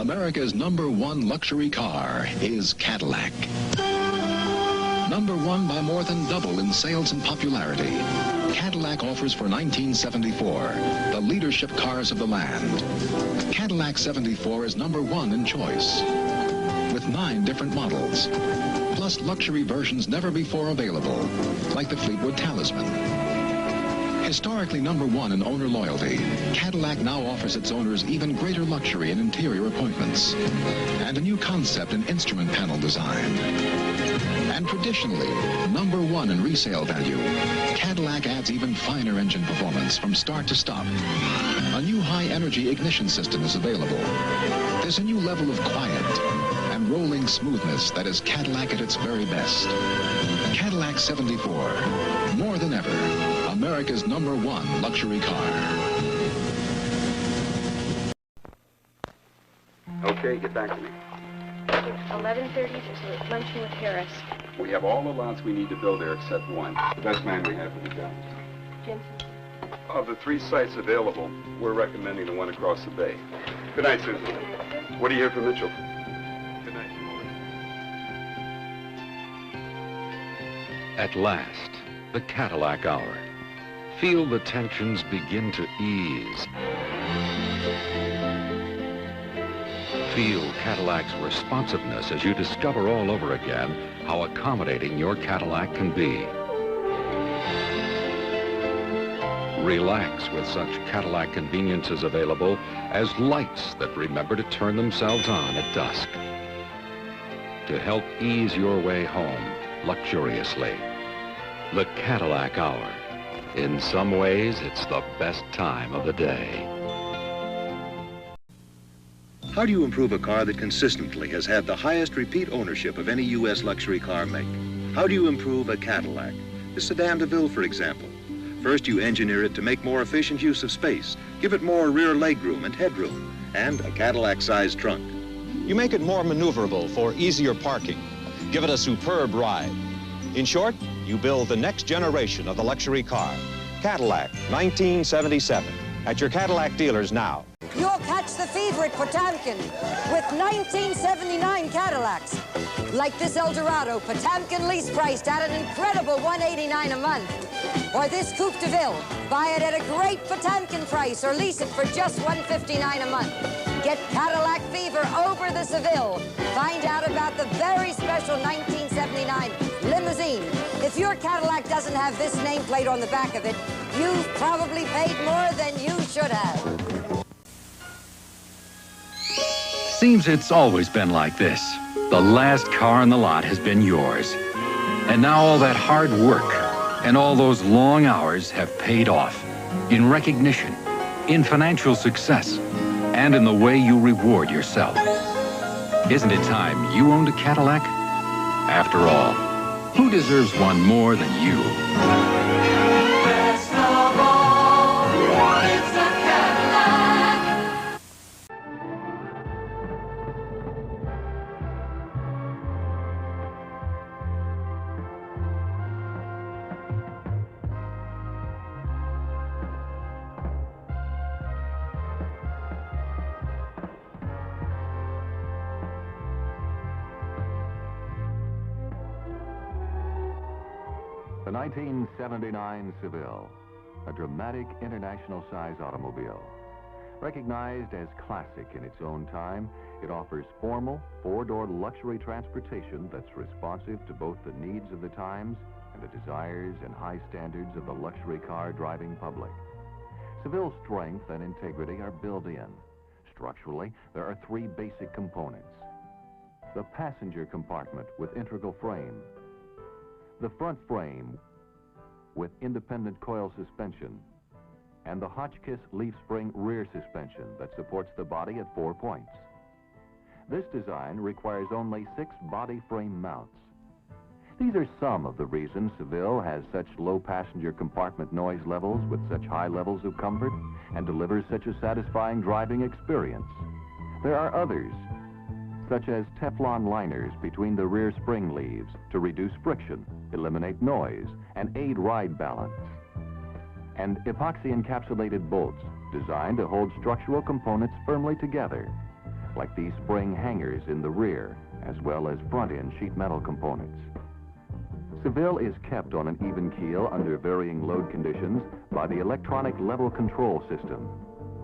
America's #1 luxury car is Cadillac. #1 by more than double in sales and popularity. Cadillac offers for 1974 the leadership cars of the land. Cadillac 74 is #1 in choice, with 9 different models, plus luxury versions never before available, like the Fleetwood Talisman. Historically #1 in owner loyalty, Cadillac now offers its owners even greater luxury in interior appointments and a new concept in instrument panel design. And traditionally, #1 in resale value, Cadillac adds even finer engine performance from start to stop. A new high-energy ignition system is available. There's a new level of quiet and rolling smoothness that is Cadillac at its very best. Cadillac 74, more than ever, America's #1 luxury car. Okay, get back to me. It's 11:30, there's a luncheon with Harris. We have all the lots we need to build there except one. The best man we have for the job. Jensen. Of the 3 sites available, we're recommending the one across the bay. Good night, Susan. What do you hear from Mitchell? Good night. At last, the Cadillac hour. Feel the tensions begin to ease. Feel Cadillac's responsiveness as you discover all over again how accommodating your Cadillac can be. Relax with such Cadillac conveniences available as lights that remember to turn themselves on at dusk. To help ease your way home luxuriously. The Cadillac hour. In some ways, it's the best time of the day. How do you improve a car that consistently has had the highest repeat ownership of any U.S. luxury car make? How do you improve a Cadillac? The sedan Seville, for example. First, you engineer it to make more efficient use of space, give it more rear legroom and headroom, and a Cadillac-sized trunk. You make it more maneuverable for easier parking. Give it a superb ride. In short, you build the next generation of the luxury car. Cadillac, 1977. At your Cadillac dealers now. You'll catch the fever at Potamkin with 1979 Cadillacs. Like this Eldorado, Potamkin lease priced at an incredible $189 a month. Or this Coupe de Ville, buy it at a great Potamkin price or lease it for just $159 a month. Get Cadillac fever over the Seville. Find out about the very special 1979 limousine. If your Cadillac doesn't have this nameplate on the back of it, you've probably paid more than you should have. Seems it's always been like this. The last car in the lot has been yours. And now all that hard work and all those long hours have paid off. In recognition, in financial success, and in the way you reward yourself. Isn't it time you owned a Cadillac? After all, who deserves one more than you? Best of all, it's a Cadillac. The 1979 Seville, a dramatic international-size automobile. Recognized as classic in its own time, it offers formal, 4-door luxury transportation that's responsive to both the needs of the times and the desires and high standards of the luxury car driving public. Seville's strength and integrity are built in. Structurally, there are 3 basic components. The passenger compartment with integral frame, the front frame with independent coil suspension, and the Hotchkiss leaf spring rear suspension that supports the body at 4 points. This design requires only 6 body frame mounts. These are some of the reasons Seville has such low passenger compartment noise levels with such high levels of comfort and delivers such a satisfying driving experience. There are others, such as Teflon liners between the rear spring leaves to reduce friction, eliminate noise, and aid ride balance. And epoxy encapsulated bolts designed to hold structural components firmly together. like these spring hangers in the rear, as well as front-end sheet metal components. Seville is kept on an even keel under varying load conditions by the electronic level control system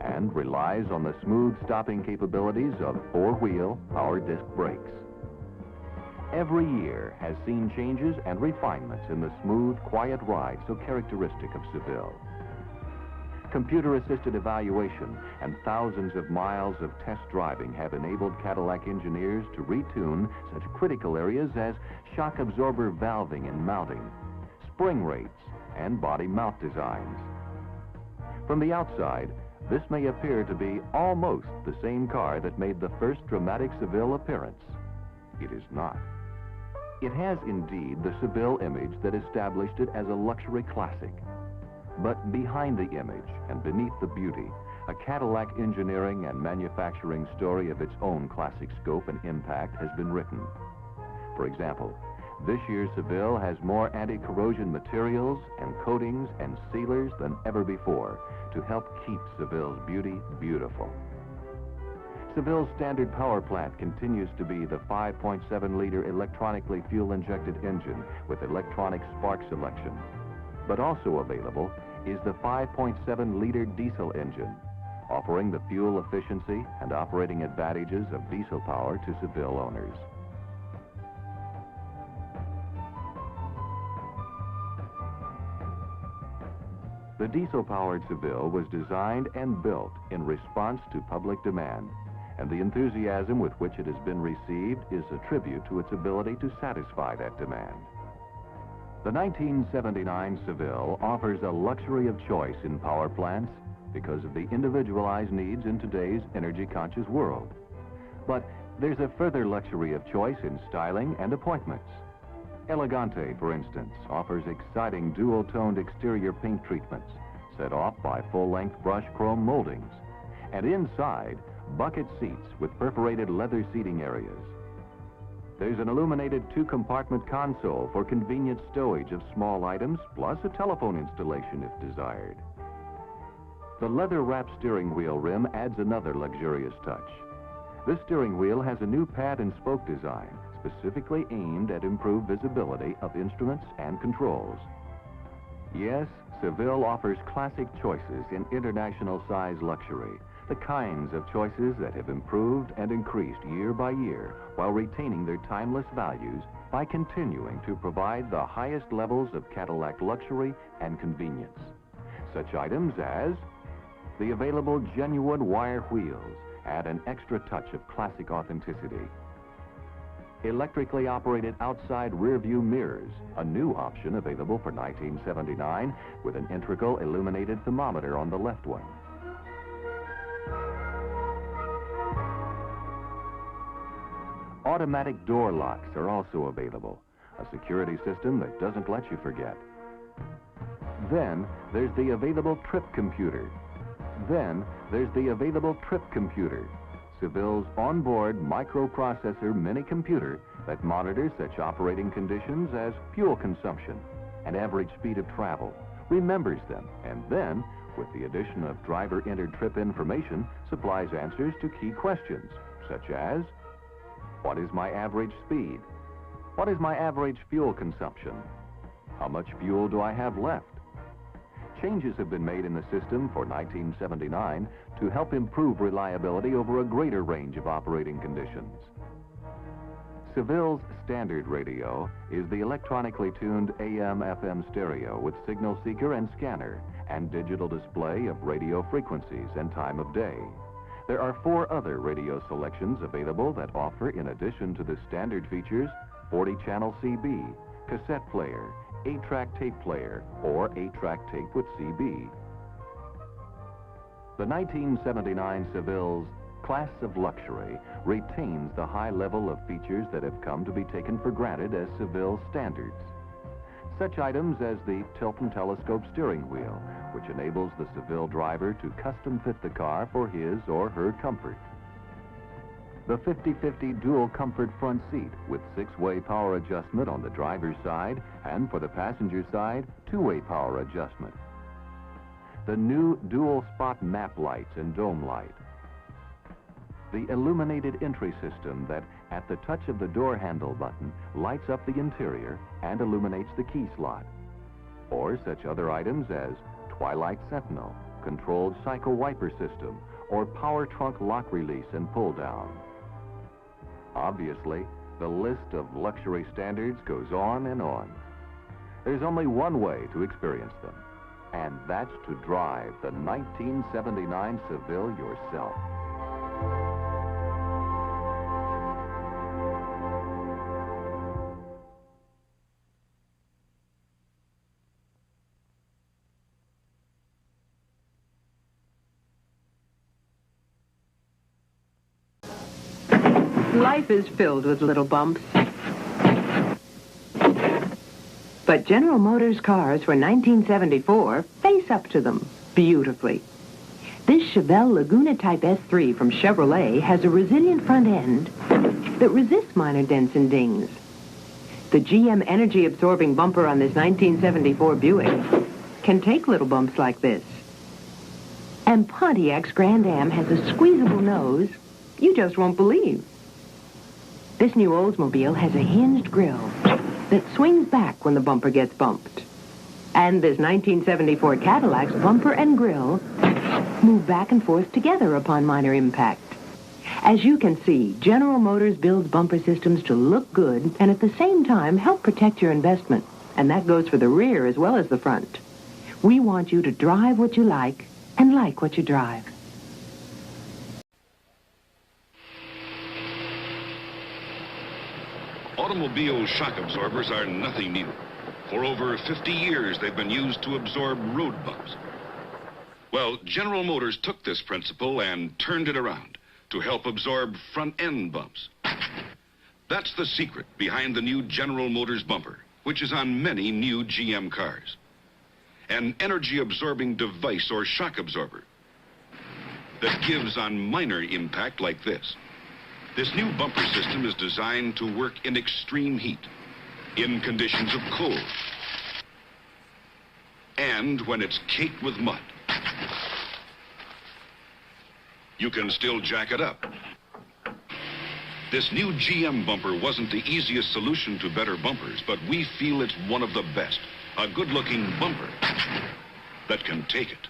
and relies on the smooth stopping capabilities of four-wheel power disc brakes. Every year has seen changes and refinements in the smooth, quiet ride so characteristic of Seville. Computer-assisted evaluation and thousands of miles of test driving have enabled Cadillac engineers to retune such critical areas as shock absorber valving and mounting, spring rates, and body mount designs. From the outside, this may appear to be almost the same car that made the first dramatic Seville appearance. It is not. It has indeed the Seville image that established it as a luxury classic. But behind the image and beneath the beauty, a Cadillac engineering and manufacturing story of its own classic scope and impact has been written. For example, this year's Seville has more anti-corrosion materials and coatings and sealers than ever before to help keep Seville's beauty beautiful. Seville's standard power plant continues to be the 5.7-liter electronically fuel-injected engine with electronic spark selection. But also available is the 5.7-liter diesel engine, offering the fuel efficiency and operating advantages of diesel power to Seville owners. The diesel-powered Seville was designed and built in response to public demand, and the enthusiasm with which it has been received is a tribute to its ability to satisfy that demand. The 1979 Seville offers a luxury of choice in power plants because of the individualized needs in today's energy-conscious world. But there's a further luxury of choice in styling and appointments. Elegante, for instance, offers exciting dual-toned exterior paint treatments set off by full-length brush chrome moldings, and inside, bucket seats with perforated leather seating areas. There's an illuminated two-compartment console for convenient stowage of small items, plus a telephone installation if desired. The leather-wrapped steering wheel rim adds another luxurious touch. This steering wheel has a new pad and spoke design, specifically aimed at improved visibility of instruments and controls. Yes, Seville offers classic choices in international size luxury, the kinds of choices that have improved and increased year by year while retaining their timeless values by continuing to provide the highest levels of Cadillac luxury and convenience. Such items as the available genuine wire wheels add an extra touch of classic authenticity. Electrically operated outside rear-view mirrors, a new option available for 1979 with an integral illuminated thermometer on the left one. Automatic door locks are also available, a security system that doesn't let you forget. Then there's the available trip computer. Seville's onboard microprocessor mini-computer that monitors such operating conditions as fuel consumption and average speed of travel, remembers them, and then, with the addition of driver-entered trip information, supplies answers to key questions, such as, what is my average speed? What is my average fuel consumption? How much fuel do I have left? Changes have been made in the system for 1979 to help improve reliability over a greater range of operating conditions. Seville's standard radio is the electronically tuned AM/FM stereo with signal seeker and scanner and digital display of radio frequencies and time of day. There are 4 other radio selections available that offer, in addition to the standard features, 40-channel CB, cassette player, 8-track tape player, or 8-track tape with CB. The 1979 Seville's class of luxury retains the high level of features that have come to be taken for granted as Seville standards. Such items as the tilt and telescope steering wheel, which enables the Seville driver to custom fit the car for his or her comfort. The 50/50 dual comfort front seat with 6-way power adjustment on the driver's side and for the passenger side, 2-way power adjustment. The new dual spot map lights and dome light. the illuminated entry system that, at the touch of the door handle button, lights up the interior and illuminates the key slot. Or such other items as Twilight Sentinel, controlled psycho wiper system, or power trunk lock release and pull down. Obviously, the list of luxury standards goes on and on. There's only one way to experience them, and that's to drive the 1979 Seville yourself. Life is filled with little bumps. But General Motors cars for 1974 face up to them beautifully. This Chevelle Laguna Type S3 from Chevrolet has a resilient front end that resists minor dents and dings. The GM energy-absorbing bumper on this 1974 Buick can take little bumps like this. And Pontiac's Grand Am has a squeezable nose you just won't believe. This new Oldsmobile has a hinged grille that swings back when the bumper gets bumped. And this 1974 Cadillac's bumper and grille move back and forth together upon minor impact. As you can see, General Motors builds bumper systems to look good and at the same time help protect your investment. And that goes for the rear as well as the front. We want you to drive what you like and like what you drive. Automobile shock absorbers are nothing new. For over 50 years, they've been used to absorb road bumps. Well, General Motors took this principle and turned it around to help absorb front-end bumps. That's the secret behind the new General Motors bumper, which is on many new GM cars. An energy-absorbing device or shock absorber that gives on minor impact like this. This new bumper system is designed to work in extreme heat, in conditions of cold, and when it's caked with mud. You can still jack it up. This new GM bumper wasn't the easiest solution to better bumpers, but we feel it's one of the best. A good-looking bumper that can take it.